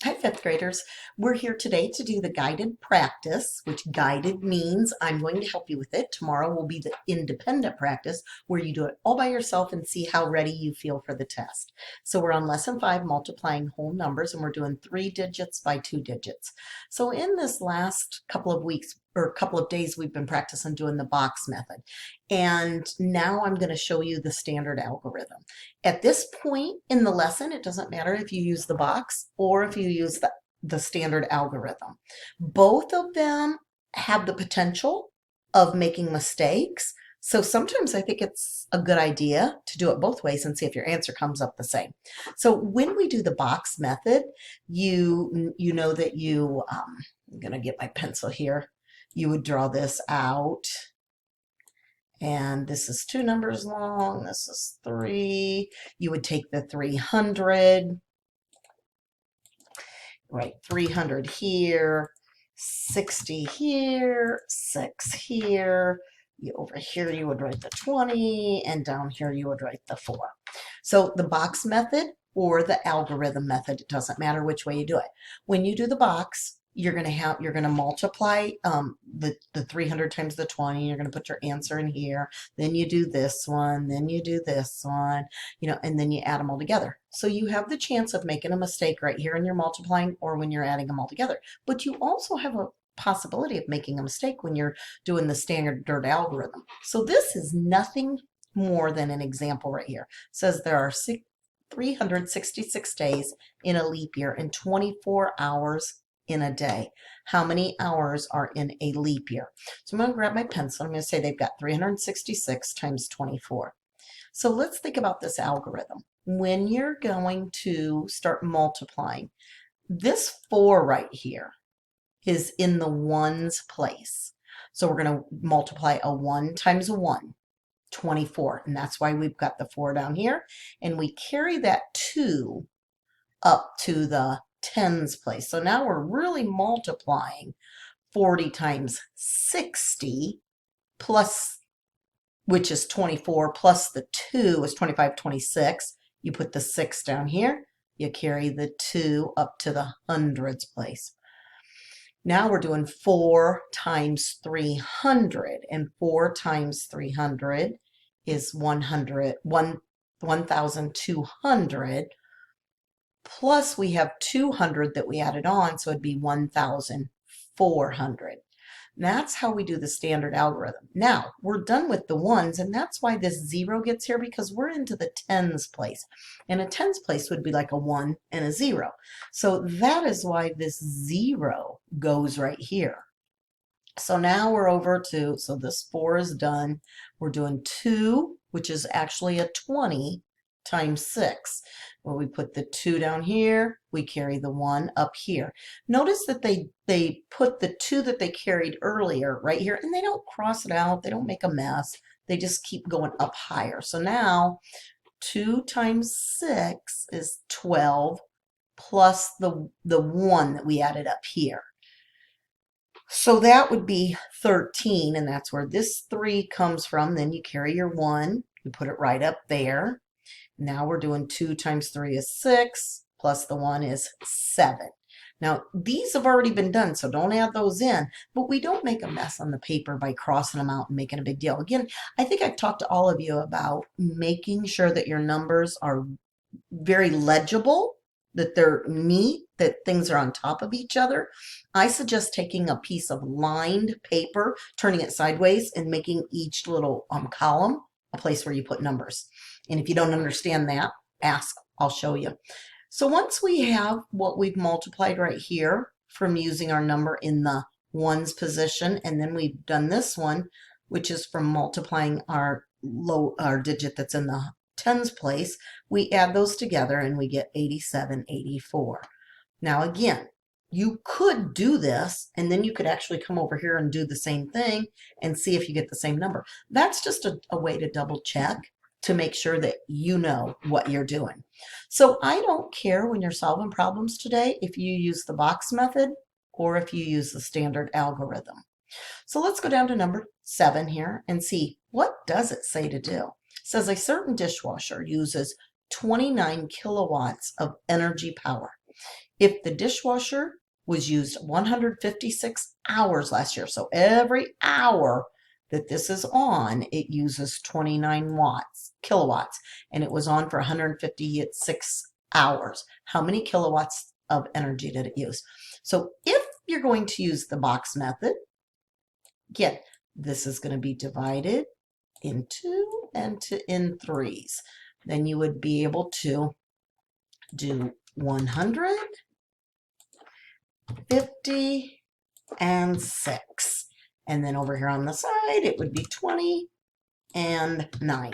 Hi, fifth graders. We're here today to do the guided practice, which guided means I'm going to help you with it. Tomorrow will be the independent practice where you do it all by yourself and see how ready you feel for the test. So we're on lesson 5, multiplying whole numbers, and we're doing 3 digits by 2 digits. So in this last couple of weeks or couple of days, we've been practicing doing the box method. And now I'm going to show you the standard algorithm. At this point in the lesson, it doesn't matter if you use the box or if you use the standard algorithm. Both of them have the potential of making mistakes. So sometimes I think it's a good idea to do it both ways and see if your answer comes up the same. So when we do the box method, you know that I'm going to get my pencil here. You would draw this out. And this is 2 numbers long. This is 3. You would take the 300, write 300 here, 60 here, 6 here. Over here you would write the 20, and down here you would write the 4. So the box method or the algorithm method, it doesn't matter which way you do it. When you do the box, you're going to multiply the 300 times the 20. You're going to put your answer in here. Then you do this one. Then you do this one, and then you add them all together. So you have the chance of making a mistake right here when you're multiplying or when you're adding them all together. But you also have a possibility of making a mistake when you're doing the standard algorithm. So this is nothing more than an example right here. It says there are 366 days in a leap year and 24 hours in a day. How many hours are in a leap year? So I'm going to grab my pencil. I'm going to say they've got 366 times 24. So let's think about this algorithm. When you're going to start multiplying, this 4 right here is in the ones place. So we're going to multiply a 1 times a 1, 24. And that's why we've got the 4 down here. And we carry that 2 up to the tens place. So now we're really multiplying 40 times 60 plus, which is 24, plus the 2 is 25, 26. You put the 6 down here. You carry the 2 up to the hundreds place. Now we're doing 4 times 300, and 4 times 300 is 1,200. Plus we have 200 that we added on, so it'd be 1,400. That's how we do the standard algorithm. Now, we're done with the ones, and that's why this 0 gets here, because we're into the tens place. And a tens place would be like a 1 and a 0. So that is why this 0 goes right here. So now we're over to, so this 4 is done. We're doing 2, which is actually a 20, times 6. Well, we put the 2 down here, we carry the 1 up here. Notice that they put the 2 that they carried earlier right here, and they don't cross it out, they don't make a mess, they just keep going up higher. So now 2 times 6 is 12 plus the 1 that we added up here. So that would be 13, and that's where this 3 comes from. Then you carry your 1, you put it right up there. Now we're doing 2 times 3 is 6, plus the 1 is 7. Now, these have already been done, so don't add those in, but we don't make a mess on the paper by crossing them out and making a big deal. Again, I think I've talked to all of you about making sure that your numbers are very legible, that they're neat, that things are on top of each other. I suggest taking a piece of lined paper, turning it sideways, and making each little column a place where you put numbers. And if you don't understand that, ask, I'll show you. So once we have what we've multiplied right here from using our number in the ones position, and then we've done this one, which is from multiplying our digit that's in the tens place, we add those together and we get 8784. Now again, you could do this, and then you could actually come over here and do the same thing and see if you get the same number. That's just a way to double check to make sure that you know what you're doing. So I don't care when you're solving problems today if you use the box method or if you use the standard algorithm. So let's go down to number 7 here and see, what does it say to do? It says a certain dishwasher uses 29 kilowatts of energy power. If the dishwasher was used 156 hours last year, so every hour that this is on, it uses 29 kilowatts, and it was on for 156 hours. How many kilowatts of energy did it use? So if you're going to use the box method, again, this is going to be divided in threes. Then you would be able to do 100, 50, and 6. And then over here on the side, it would be 20 and 9.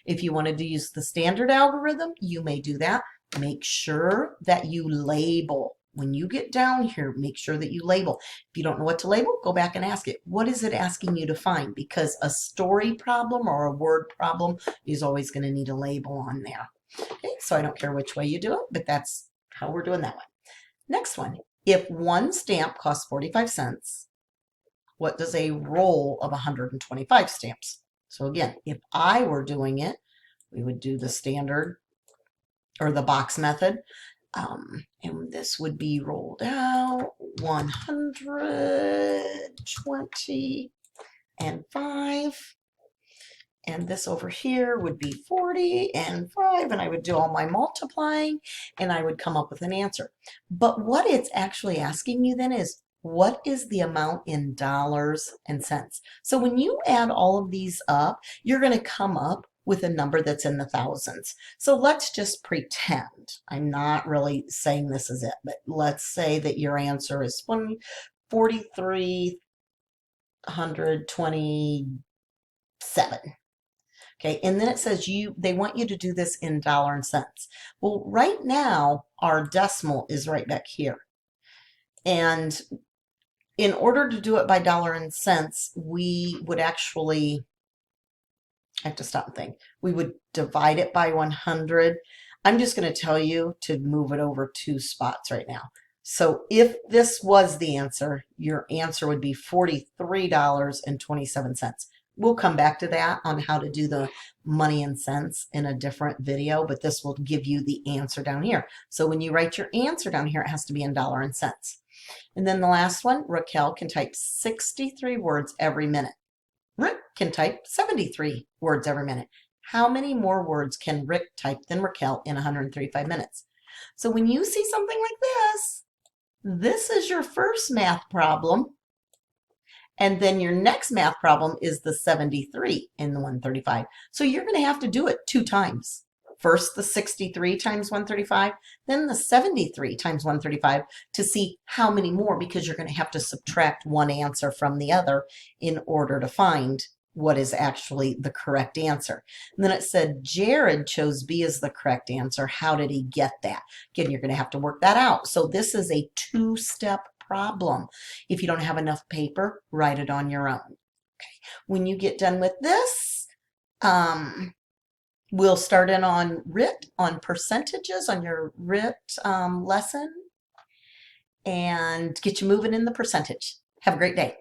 If you wanted to use the standard algorithm, you may do that. Make sure that you label. When you get down here, make sure that you label. If you don't know what to label, go back and ask it. What is it asking you to find? Because a story problem or a word problem is always going to need a label on there. Okay, so I don't care which way you do it, but that's how we're doing that one. Next one. If one stamp costs 45 cents, what does a roll of 125 stamps? So again, if I were doing it, we would do the standard or the box method. And this would be rolled out 120 and 5. And this over here would be 40 and 5. And I would do all my multiplying and I would come up with an answer. But what it's actually asking you then is, what is the amount in dollars and cents? So when you add all of these up, you're going to come up with a number that's in the thousands. So let's just pretend. I'm not really saying this is it, but let's say that your answer is 4,327. Okay, and then it says they want you to do this in dollar and cents. Well, right now, our decimal is right back here. And in order to do it by dollar and cents, we would actually, I have to stop and think. We would divide it by 100. I'm just going to tell you to move it over 2 spots right now. So if this was the answer, your answer would be $43.27. We'll come back to that on how to do the money and cents in a different video, but this will give you the answer down here. So when you write your answer down here, it has to be in dollar and cents. And then the last one, Raquel can type 63 words every minute. Rick can type 73 words every minute. How many more words can Rick type than Raquel in 135 minutes? So when you see something like this is your first math problem. And then your next math problem is the 73 in the 135. So you're going to have to do it 2 times. First the 63 times 135, then the 73 times 135 to see how many more, because you're going to have to subtract one answer from the other in order to find what is actually the correct answer. And then it said Jared chose B as the correct answer. How did he get that? Again, you're going to have to work that out. So this is a 2-step problem. If you don't have enough paper, write it on your own. Okay. When you get done with this, we'll start in on RIT, on percentages, on your RIT lesson, and get you moving in the percentage. Have a great day.